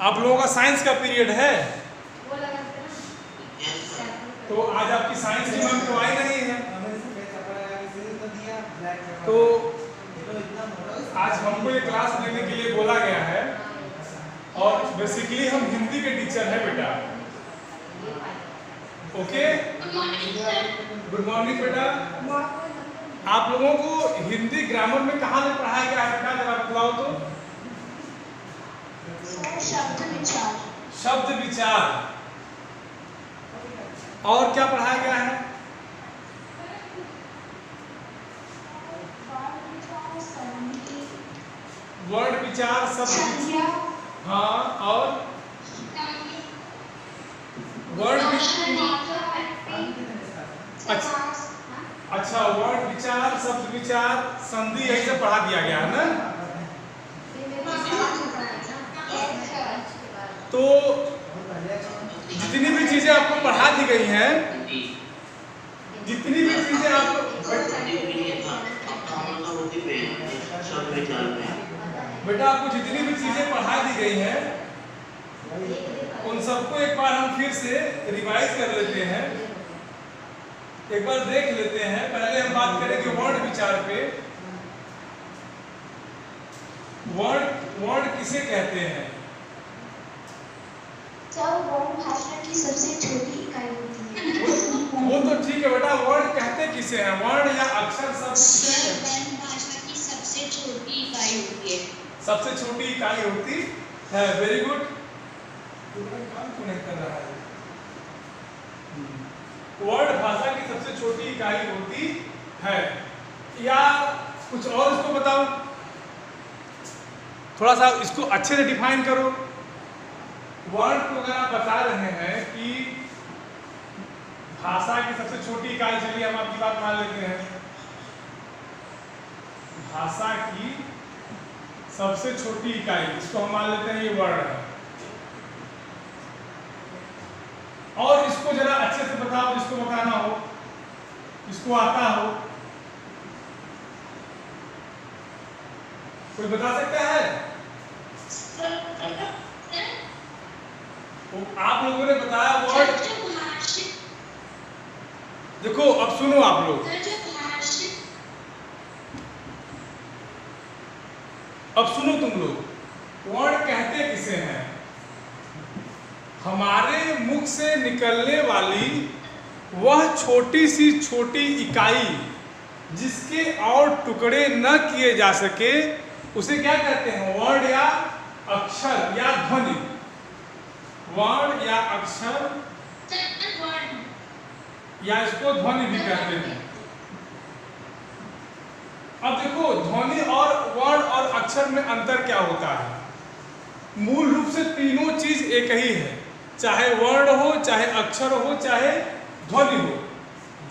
आप लोगों का साइंस का पीरियड है, तो आज आपकी साइंस की मैम तो आई नहीं है, तो आज हमको ये क्लास लेने के लिए बोला गया है। और बेसिकली हम हिंदी के टीचर हैं बेटा। ओके, गुड मॉर्निंग बेटा। आप लोगों को हिंदी ग्रामर में कहाँ से पढ़ाया गया है बेटा, जरा बताओ तो। शब्द विचार। शब्द विचार, और क्या पढ़ाया गया है? वर्ड विचार, शब्द, हाँ, और वर्ड अच्छा, वर्ड विचार, शब्द विचार, संधि, यही सब पढ़ा दिया गया है ना। तो जितनी भी चीजें आपको पढ़ा दी गई हैं, जितनी भी चीजें आपको बेटा, आपको जितनी भी चीजें पढ़ा दी गई हैं, उन सबको एक बार हम फिर से रिवाइज कर लेते हैं, एक बार देख लेते हैं। पहले हम बात करेंगे वर्ड विचार पे। वर्ड किसे कहते हैं? वर्ड भाषा की सबसे छोटी इकाई होती है। वो तो ठीक है बेटा, वर्ड कहते किसे हैं? वर्ड या अक्षर शब्द वर्ड भाषा की सबसे छोटी इकाई होती है। सबसे छोटी इकाई होती है। Very good. काम क्यों नहीं कर रहा है? वर्ड भाषा की सबसे छोटी इकाई होती है, या कुछ और इसको बताओ, थोड़ा सा इसको अच्छे से डिफाइन करो। वर्ड को अगर आप बता रहे हैं कि भाषा की सबसे छोटी इकाई, चलिए हम आपकी बात मान लेते हैं, भाषा की सबसे छोटी इकाई, इसको हम मान लेते हैं ये वर्ड है। और इसको जरा अच्छे से बताओ, जिसको बताना हो, इसको आता हो, कोई बता सकता है? तो आप लोगों ने बताया वर्ड। देखो अब सुनो आप लोग, अब सुनो तुम लोग, वर्ड कहते किसे हैं? हमारे मुख से निकलने वाली वह छोटी सी छोटी इकाई जिसके और टुकड़े न किए जा सके, उसे क्या कहते हैं? वर्ड या अक्षर या ध्वनि। वर्ड या अक्षर, या इसको ध्वनि भी कहते हैं। अब देखो, ध्वनि और वर्ड और अक्षर में अंतर क्या होता है? मूल रूप से तीनों चीज एक ही है, चाहे वर्ड हो, चाहे अक्षर हो, चाहे ध्वनि हो।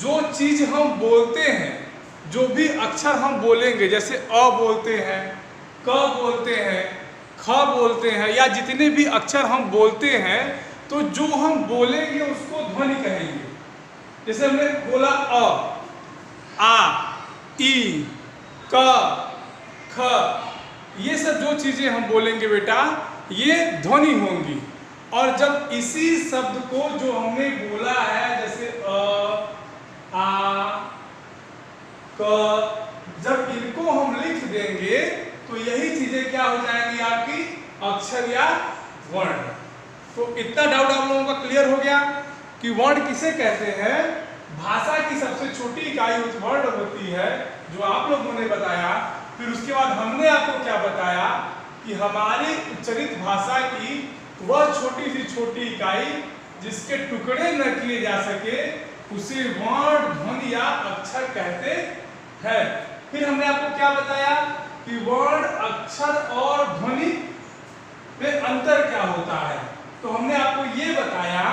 जो चीज हम बोलते हैं, जो भी अक्षर हम बोलेंगे, जैसे अ बोलते हैं, क बोलते हैं, ख बोलते हैं, या जितने भी अक्षर हम बोलते हैं, तो जो हम बोलेंगे उसको ध्वनि कहेंगे। जैसे हमने बोला अ, आ, ई, क, ख, ये सब जो चीजें हम बोलेंगे बेटा, ये ध्वनि होंगी। और जब इसी शब्द को जो हमने बोला है, जैसे अ, आ, क, जब इनको हम लिख देंगे तो यही चीजें क्या हो जाएंगी? आपकी अक्षर या वर्ण। तो इतना डाउट आप लोगों का क्लियर हो गया कि वर्ड किसे कहते हैं? भाषा की सबसे छोटी इकाई वर्ड होती है, जो आप लोगों ने बताया। फिर उसके बाद हमने आपको क्या बताया कि हमारी उच्चरित भाषा की वह छोटी सी छोटी इकाई जिसके टुकड़े न किए जा सके, उसे वर्ण, ध्वनि या अक्षर कहते हैं। फिर हमने आपको क्या बताया कि वर्ण, अक्षर और ध्वनि में अंतर क्या होता है। तो हमने आपको ये बताया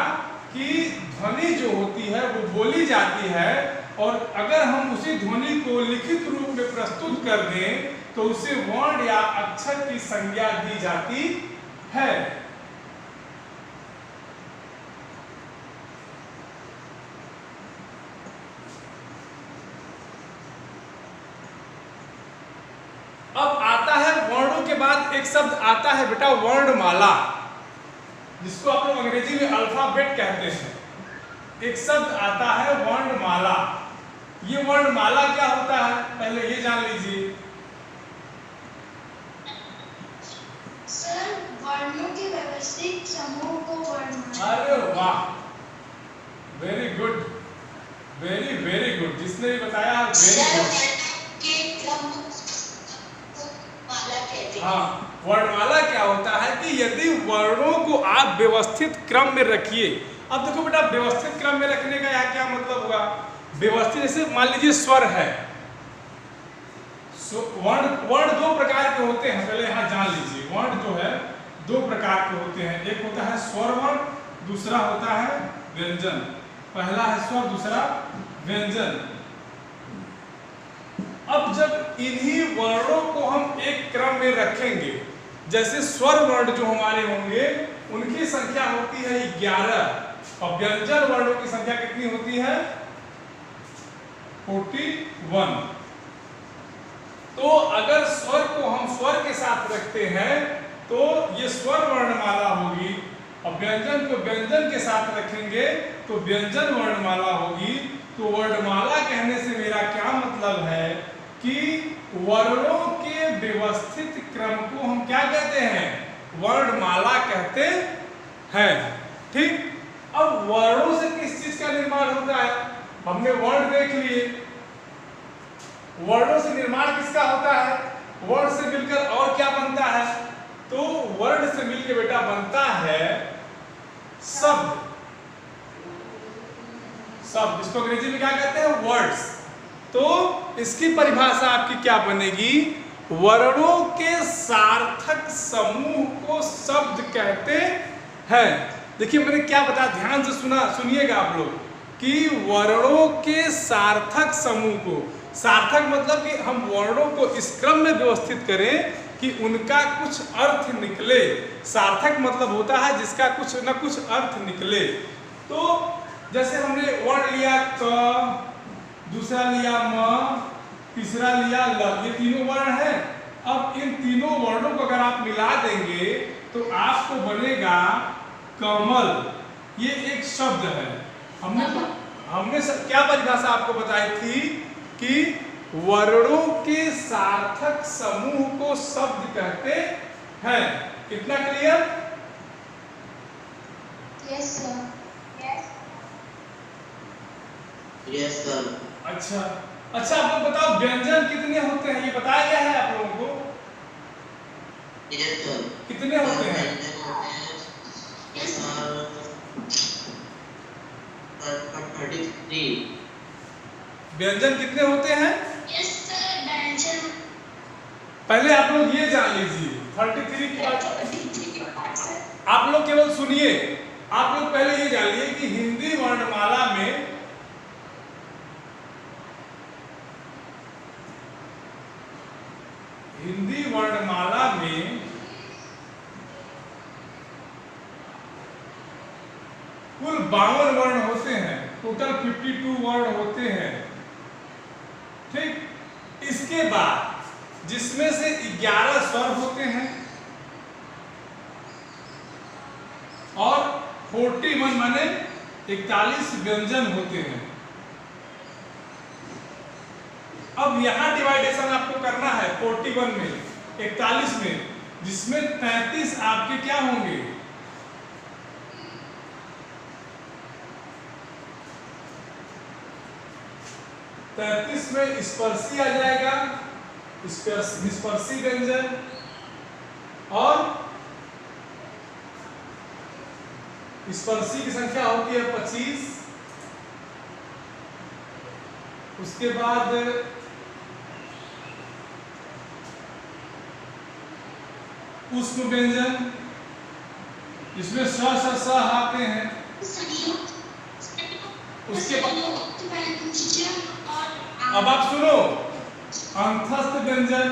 कि ध्वनि जो होती है वो बोली जाती है, और अगर हम उसी ध्वनि को लिखित रूप में प्रस्तुत कर दें तो उसे वर्ण या अक्षर की संज्ञा दी जाती है। अब आता है वर्णों के बाद एक शब्द आता है बेटा, वर्णमाला। जिसको आप लोग अंग्रेजी में अल्फाबेट कहते हैं, एक शब्द आता है वर्णमाला। ये वर्णमाला क्या होता है पहले ये जान लीजिए। सर, वर्णों के व्यवस्थित समूह को वर्णमाला। अरे वाह, very good, very very good, जिसने भी बताया वेरी गुड। हाँ, वर्णमाला क्या होता है कि यदि वर्णों को आप व्यवस्थित क्रम में रखिए। अब देखो बेटा, व्यवस्थित क्रम में रखने का यहाँ क्या मतलब हुआ? व्यवस्थित, जैसे मान लीजिए स्वर है, वर्ण दो प्रकार के होते हैं, पहले यहाँ जान लीजिए। वर्ण जो है दो प्रकार के होते हैं, एक होता है स्वर वर्ण, दूसरा होता है व्यंजन। पहला है स्वर, दूसरा व्यंजन। अब जब इन्हीं वर्णों को हम एक क्रम में रखेंगे, जैसे स्वर वर्ण जो हमारे होंगे उनकी संख्या होती है 11 और व्यंजन वर्णों की संख्या कितनी होती है? 41। तो अगर स्वर को हम स्वर के साथ रखते हैं तो ये स्वर वर्णमाला होगी, और व्यंजन को व्यंजन के साथ रखेंगे तो व्यंजन वर्णमाला होगी। तो वर्णमाला कहने से मेरा क्या मतलब है कि वर्णों के व्यवस्थित क्रम को हम क्या कहते हैं? वर्णमाला कहते हैं। ठीक, अब वर्णों से किस चीज का निर्माण होता है? हमने वर्ण देख लिए, वर्णों से निर्माण किसका होता है? वर्ण से मिलकर और क्या बनता है? तो वर्ण से मिलकर बेटा बनता है शब्द। शब्द, इसको अंग्रेजी में क्या कहते हैं? वर्ड्स। तो इसकी परिभाषा आपकी क्या बनेगी? वर्णों के सार्थक समूह को शब्द कहते हैं। देखिए मैंने क्या बताया, ध्यान से सुनिएगा आप लोग, कि वर्णों के सार्थक समूह को, सार्थक मतलब कि हम वर्णों को इस क्रम में व्यवस्थित करें कि उनका कुछ अर्थ निकले। सार्थक मतलब होता है जिसका कुछ न कुछ अर्थ निकले। तो जैसे हमने वर्ण लिया क, दूसरा लिया म, तीसरा लिया ल, ये तीनों वर्ण हैं। अब इन तीनों वर्णों को अगर आप मिला देंगे तो आपको बनेगा कमल। ये एक शब्द है। हमने क्या परिभाषा आपको बताई थी कि वर्णों के सार्थक समूह को शब्द कहते हैं। कितना clear? Yes sir. Yes sir. अच्छा, आप लोग बताओ व्यंजन कितने होते हैं? ये बताया गया है आप लोगों को? Yes sir. कितने होते हैं? 33। व्यंजन कितने होते हैं? यस सर, व्यंजन पहले आप लोग ये जान लीजिए 33 के बाद 33 के बाद सर। आप लोग केवल सुनिए, आप लोग पहले ये जान लीजिए कि हिंदी वर्णमाला में कुल 52 वर्ण होते हैं, टोटल 52 वर्ण होते हैं। ठीक, इसके बाद जिसमें से 11 स्वर होते हैं और 41 माने 41 व्यंजन होते हैं। अब यहां डिवाइडेशन आपको करना है 41 में, 41 में, जिसमें 33 आपके क्या होंगे? में स्पर्शी आ जाएगा, निष्पर्शी व्यंजन, और स्पर्शी की संख्या होती है 25। उसके बाद उष्म व्यंजन, इसमें स आते हैं। उसके बाद अब आप सुनो, अंतस्थ व्यंजन,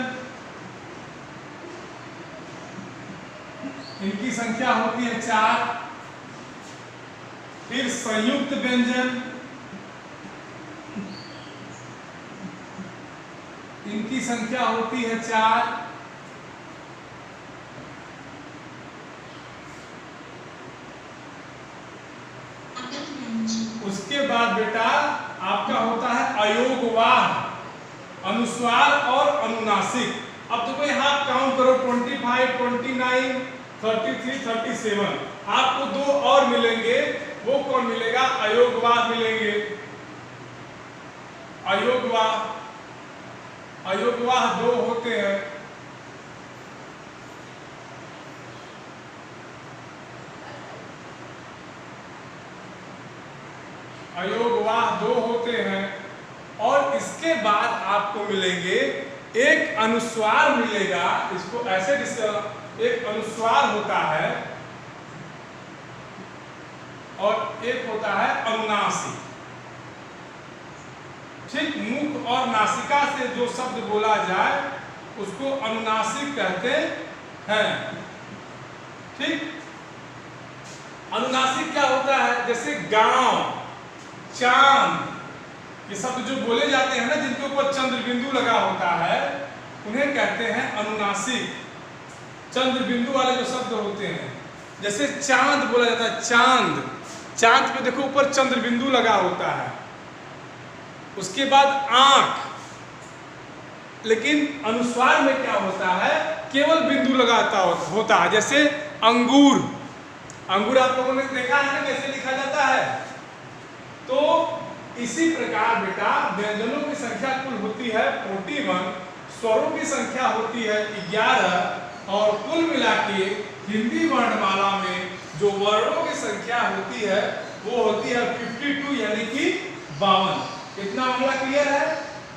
इनकी संख्या होती है 4। फिर संयुक्त व्यंजन, इनकी संख्या होती है 4। बेटा आपका होता है अयोगवाह, अनुस्वार और अनुनासिक। अब देखो यहाँ काउंट करो 25, 29, 33, 37। आपको दो और मिलेंगे, वो कौन मिलेगा? अयोगवाह मिलेंगे। अयोगवाह दो होते हैं। अयोगवाह दो होते हैं। और इसके बाद आपको मिलेंगे एक अनुस्वार मिलेगा। इसको ऐसे एक अनुस्वार होता है और एक होता है अनुनासिक। ठीक, मुख और नासिका से जो शब्द बोला जाए उसको अनुनासिक कहते हैं। ठीक, अनुनासिक क्या होता है? जैसे गांव, चांद, ये शब्द जो बोले जाते हैं ना, जिनके ऊपर चंद्र बिंदु लगा होता है, उन्हें कहते हैं अनुनासिक। चंद्र बिंदु वाले जो शब्द होते हैं, जैसे चांद बोला जाता है, चांद, चांद पे देखो ऊपर चंद्र बिंदु लगा होता है। उसके बाद आंख, लेकिन अनुस्वार में क्या होता है? केवल बिंदु लगाता होता है। जैसे अंगूर, अंगूर आप लोगों ने देखा है ना कैसे लिखा जाता है। तो इसी प्रकार बेटा व्यंजनों की संख्या कुल होती है 41, स्वरों की संख्या होती है 11 और कुल मिला के हिंदी वर्णमाला में जो वर्णों की संख्या होती है वो होती है 52 यानी कि 52। इतना मामला क्लियर है?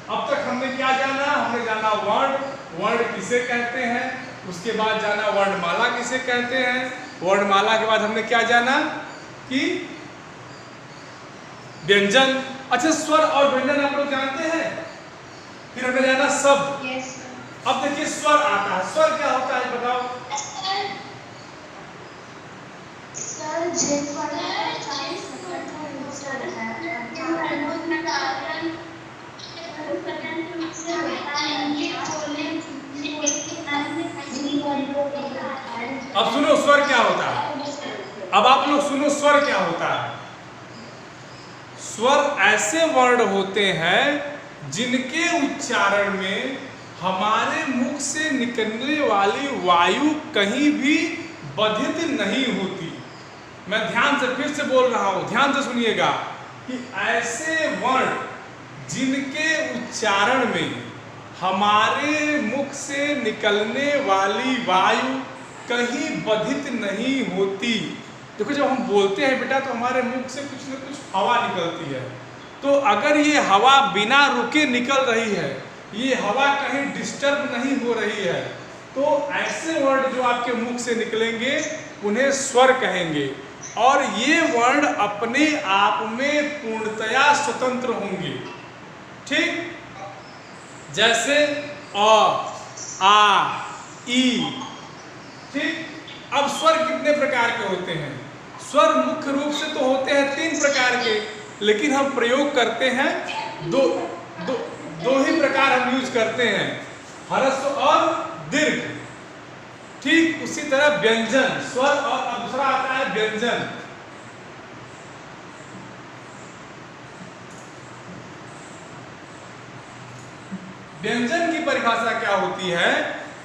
अब तक हमने क्या जाना? हमने जाना वर्ण, वर्ण किसे कहते हैं, उसके बाद जाना वर्णमाला किसे कहते हैं, वर्णमाला के बाद हमने क्या जाना कि व्यंजन। अच्छा, स्वर और व्यंजन आप लोग जानते हैं? फिर हमने जाना शब्द। Yes, अब देखिए स्वर आता है। स्वर क्या होता है बताओ? सर जिन वाला अब सुनो स्वर क्या होता है। अब आप लोग सुनो स्वर क्या होता है। स्वर ऐसे वर्ण होते हैं जिनके उच्चारण में हमारे मुख से निकलने वाली वायु कहीं भी बाधित नहीं होती। मैं ध्यान से फिर से बोल रहा हूं, ध्यान से सुनिएगा कि ऐसे वर्ण जिनके उच्चारण में हमारे मुख से निकलने वाली वायु कहीं बाधित नहीं होती। देखो जब हम बोलते हैं बेटा तो हमारे मुख से कुछ न कुछ हवा निकलती है। तो अगर ये हवा बिना रुके निकल रही है, ये हवा कहीं डिस्टर्ब नहीं हो रही है, तो ऐसे वर्ण जो आपके मुख से निकलेंगे उन्हें स्वर कहेंगे। और ये वर्ण अपने आप में पूर्णतया स्वतंत्र होंगे। ठीक, जैसे अ, आ, ई। ठीक, अब स्वर कितने प्रकार के होते हैं? स्वर मुख्य रूप से तो होते हैं 3 प्रकार के, लेकिन हम प्रयोग करते हैं दो ही प्रकार हम यूज करते हैं, ह्रस्व और दीर्घ। ठीक उसी तरह व्यंजन, स्वर और अब दूसरा आता है व्यंजन। व्यंजन की परिभाषा क्या होती है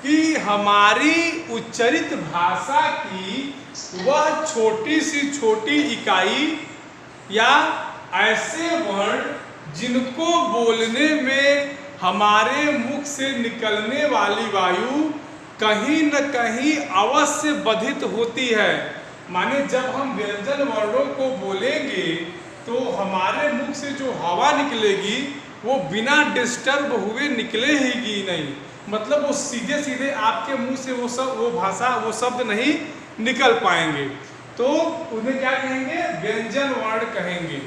कि हमारी उच्चरित भाषा की वह छोटी सी छोटी इकाई या ऐसे वर्ण जिनको बोलने में हमारे मुख से निकलने वाली वायु कहीं न कहीं अवश्य बाधित होती है। माने जब हम व्यंजन वर्णों को बोलेंगे तो हमारे मुख से जो हवा निकलेगी वो बिना डिस्टर्ब हुए निकलेगी नहीं। मतलब वो सीधे सीधे आपके मुंह से वो भाषा वो शब्द नहीं निकल पाएंगे। तो उन्हें क्या कहेंगे? व्यंजन वर्ण कहेंगे।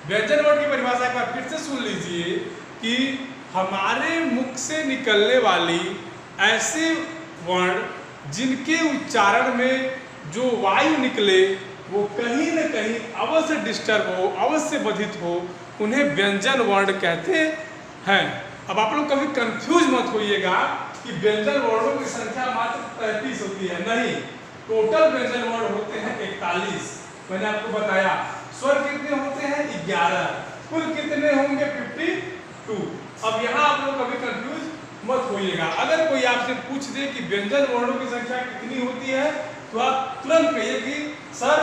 व्यंजन वर्ण की परिभाषा एक बार फिर से सुन लीजिए कि हमारे मुख से निकलने वाली ऐसे वर्ण जिनके उच्चारण में जो वायु निकले वो कहीं न कहीं अवश्य डिस्टर्ब हो, अवश्य बाधित हो, उन्हें व्यंजन वर्ण कहते हैं। अब आप लोग कभी कंफ्यूज मत होइएगा कि व्यंजन वर्णों की संख्या मात्र 33 होती है। नहीं, टोटल व्यंजन वर्ण होते हैं 41। मैंने आपको बताया। स्वर कितने होते हैं? 11। कुल कितने होंगे 52। अब यहाँ आप लोग कभी कंफ्यूज मत होइएगा। अगर कोई आपसे पूछ दे कि व्यंजन वर्णों की संख्या कितनी होती है तो आप तुरंत कहिए कि सर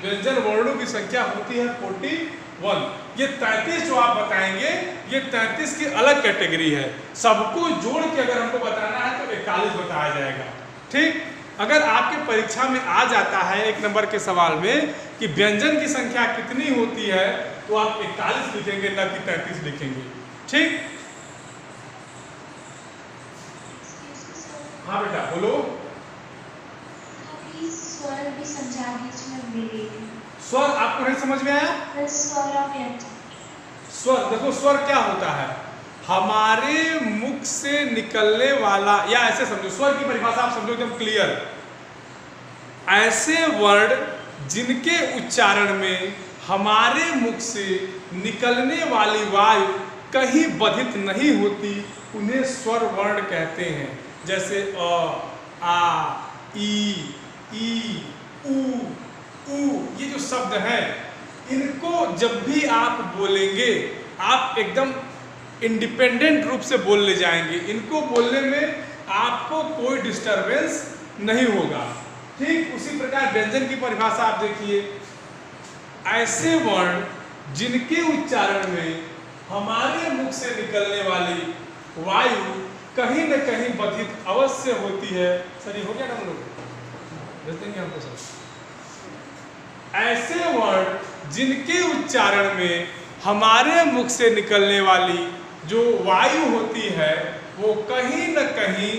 व्यंजन वर्णों की संख्या होती है 41। ये 33 जो आप बताएंगे ये 33 की अलग कैटेगरी है। सबको जोड़ के अगर हमको बताना है तो 41 बताया जाएगा। ठीक, अगर आपके परीक्षा में आ जाता है 1 नंबर के सवाल में कि व्यंजन की संख्या कितनी होती है तो आप 41 लिखेंगे न कि 33 लिखेंगे। ठीक, हाँ बेटा बोलो। स्वर भी समझा दीजिए। स्वर आपको नहीं समझ में आया? स्वर और व्यंजन। स्वर देखो, स्वर क्या होता है? हमारे मुख से निकलने वाला, या ऐसे समझो, स्वर की परिभाषा आप समझो एकदम क्लियर। ऐसे वर्ण जिनके उच्चारण में हमारे मुख से निकलने वाली वायु कहीं बाधित नहीं होती उन्हें स्वर वर्ण कहते हैं। जैसे अ, आ, ई, ऊ, ये जो शब्द हैं इनको जब भी आप बोलेंगे आप एकदम इंडिपेंडेंट रूप से बोलने जाएंगे। इनको बोलने में आपको कोई डिस्टरबेंस नहीं होगा। ठीक उसी प्रकार व्यंजन की परिभाषा आप देखिए। ऐसे वर्ण जिनके उच्चारण में हमारे मुख से निकलने वाली वायु कहीं न कहीं बाधित अवश्य होती है। सर ये हो गया ना हम लोग भेज देंगे हमको सर। ऐसे वर्ण जिनके उच्चारण में हमारे मुख से निकलने वाली जो वायु होती है वो कहीं न कहीं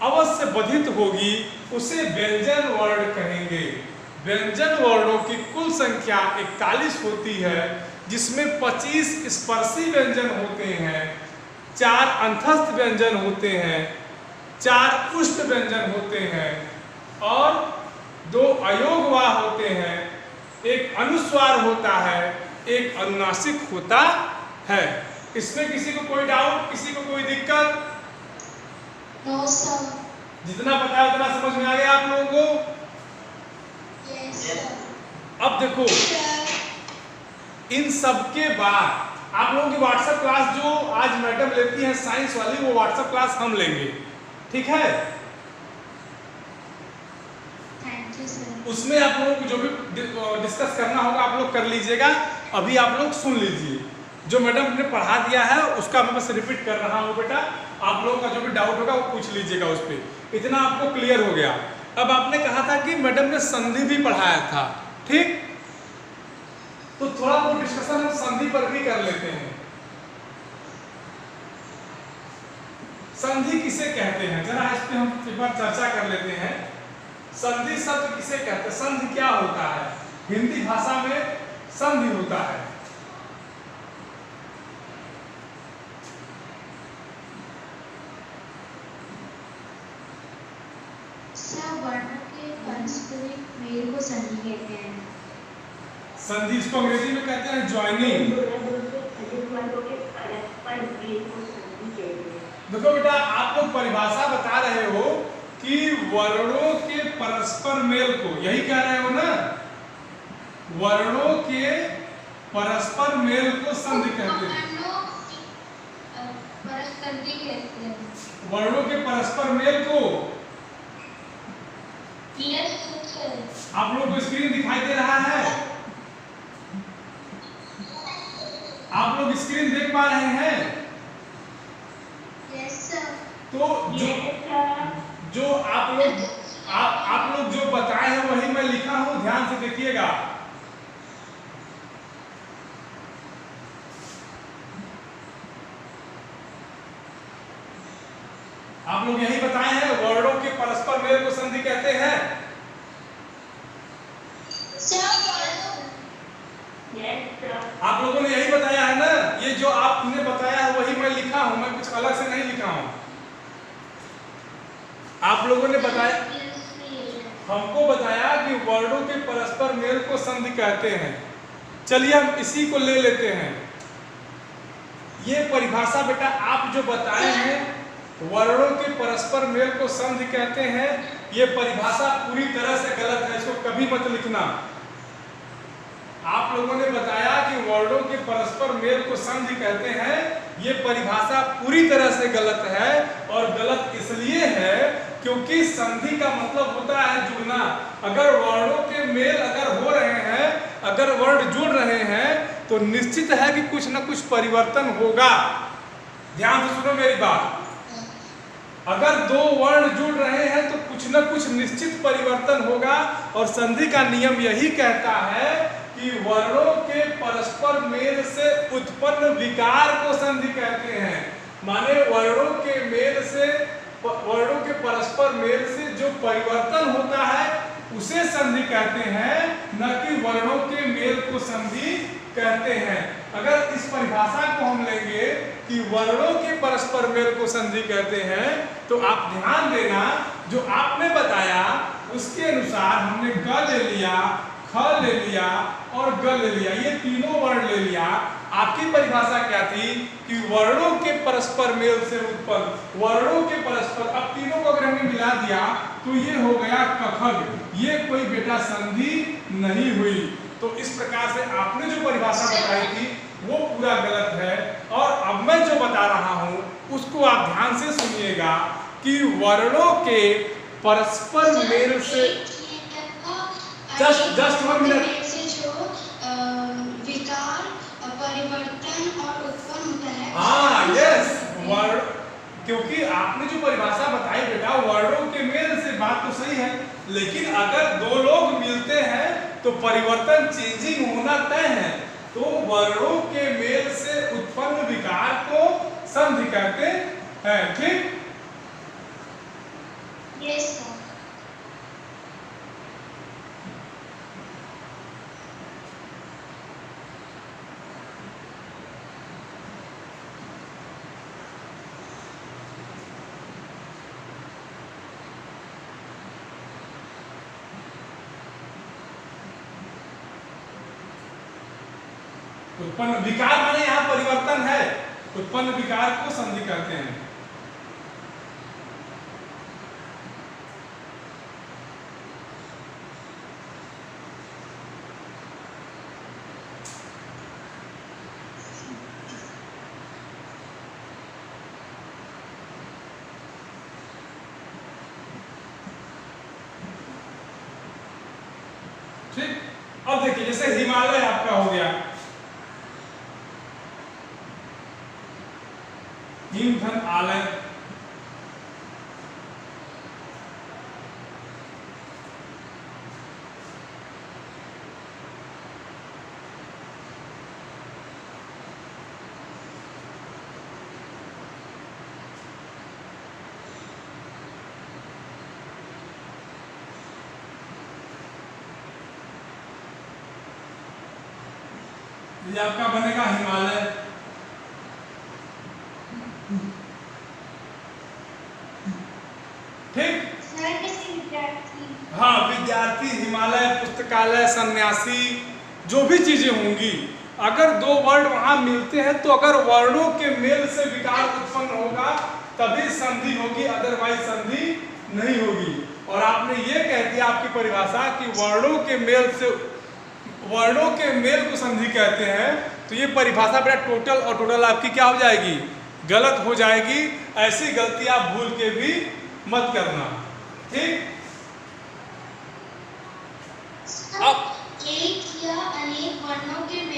अवश्य बाधित होगी उसे व्यंजन वर्ण कहेंगे। व्यंजन वर्णों की कुल संख्या 41 होती है जिसमें 25 स्पर्शी व्यंजन होते हैं, 4 अंतस्थ व्यंजन होते हैं, 4 उष्ट व्यंजन होते हैं और 2 अयोगवाह होते हैं, एक अनुस्वार होता है, एक अनुनासिक होता है। इसमें किसी को कोई डाउट, किसी को कोई दिक्कत? No sir. जितना बताया उतना समझ में आ गया आप लोगों को? Yes sir. अब देखो इन सब के बाद आप लोगों की व्हाट्सएप क्लास जो आज मैडम लेती हैं साइंस वाली, वो व्हाट्सएप क्लास हम लेंगे, ठीक है? Thank you sir. उसमें आप लोगों को जो भी डिस्कस करना होगा आप लोग कर लीजिएगा। अभी आप लोग सुन लीजिए, जो मैडम ने पढ़ा दिया है उसका मैं बस रिपीट कर रहा हूँ बेटा। आप लोगों का जो भी डाउट होगा वो पूछ लीजिएगा उस पर। इतना आपको क्लियर हो गया। अब आपने कहा था कि मैडम ने संधि भी पढ़ाया था, ठीक? तो थोड़ा बहुत डिस्कशन हम संधि पर भी कर लेते हैं। संधि किसे कहते हैं जरा इस पे हम एक बार चर्चा कर लेते हैं। संधि शब्द किसे कहते हैं? संधि क्या होता है? हिंदी भाषा में संधि होता है वर्ण के पारस्परिक मेल को संधि कहते हैं। संधि इसको अंग्रेजी में कहते हैं ज्वाइनिंग। देखो बेटा आप लोग परिभाषा बता रहे हो कि वर्णों के परस्पर मेल को, यही कह रहे हो ना? वर्णों के परस्पर मेल को संधि कहते हैं। वर्णों के परस्पर मेल को आप लोग को स्क्रीन दिखाई दे रहा है? आप लोग स्क्रीन देख पा रहे हैं? Yes sir. तो जो आप लोग जो बताए हैं वही मैं लिखा हूं, ध्यान से देखिएगा। आप लोग यही बताए हैं वर्णों के परस्पर मेल को संधि कहते हैं। आप लोगों ने यही बताया है ना? ये जो आपने बताया है वही मैं लिखा हूं, मैं कुछ अलग से नहीं लिखा हूं। आप लोगों ने बताया, हमको बताया कि वर्णों के परस्पर मेल को संधि कहते हैं। चलिए हम इसी को ले लेते हैं। ये परिभाषा बेटा आप जो बताए हैं वर्णों के परस्पर मेल को संधि कहते हैं, ये परिभाषा पूरी तरह से गलत है, इसको कभी मत लिखना। आप लोगों ने बताया कि वर्णों के परस्पर मेल को संधि कहते हैं। ये परिभाषा पूरी तरह से गलत है, और गलत इसलिए है क्योंकि संधि का मतलब होता है जुड़ना। अगर वर्णों के मेल अगर हो रहे हैं, अगर वर्ण जुड़ रहे हैं, तो निश्चित है कि कुछ न कुछ परिवर्तन होगा। ध्यान से सुनो मेरी बात। अगर दो वर्ण जुड़ रहे हैं तो कुछ न कुछ निश्चित परिवर्तन होगा, और संधि का नियम यही कहता है कि वर्णों के परस्पर मेल से उत्पन्न विकार को संधि कहते हैं। माने वर्णों के मेल से, वर्णों के परस्पर मेल से जो परिवर्तन होता है उसे संधि कहते हैं, न कि वर्णों के मेल को संधि कहते हैं। अगर इस परिभाषा को हम लेंगे कि वर्णों के परस्पर मेल को संधि कहते हैं, तो आप ध्यान देना, जो आपने बताया उसके अनुसार हमने ग ले लिया, ख ले लिया और ग ले लिया, ये तीनों वर्ण ले लिया। आपकी परिभाषा क्या थी कि वर्णों के परस्पर मेल से उत्पन्न, वर्णों के परस्पर, अब तीनों को अगर हमने मिला दिया तो ये हो गया कखग। ये कोई बेटा संधि नहीं हुई। तो इस प्रकार से आपने जो परिभाषा बताई थी वो पूरा गलत है। और अब मैं जो बता रहा हूं उसको आप ध्यान से सुनिएगा कि वर्णों के परस्पर मेल से, जस्ट 1 मिनट, विकार परिवर्तन और उत्पन्न होता है। हाँ यस, वर्ण, क्योंकि आपने जो परिभाषा बताई बेटा वर्णों के मेल से, बात तो सही है, लेकिन अगर दो लोग मिलते हैं तो परिवर्तन, चेंजिंग होना तय है। तो वर्णों के मेल से उत्पन्न विकार को संधि कहते हैं। ठीक? Yes sir. उत्पन्न विकार माने यहाँ परिवर्तन है, उत्पन्न विकार को संधि कहते हैं। ठीक, अब देखिए जैसे हिमालय आपका हो गया, हिम धन आलय, ये आपका बनेगा हिमालय। ठीक, हाँ, विद्यार्थी, हिमालय, पुस्तकालय, सन्यासी, जो भी चीजें होंगी, अगर दो वर्ण वहां मिलते हैं तो अगर वर्णों के मेल से विकार उत्पन्न होगा तभी संधि होगी, अदरवाइज संधि नहीं होगी। और आपने ये कह दिया आपकी परिभाषा कि वर्णों के मेल से, वर्णों के मेल को संधि कहते हैं, तो ये परिभाषा बेटा टोटल और टोटल आपकी क्या हो जाएगी, गलत हो जाएगी। ऐसी गलती आप भूल के भी मत करना। ठीक, अब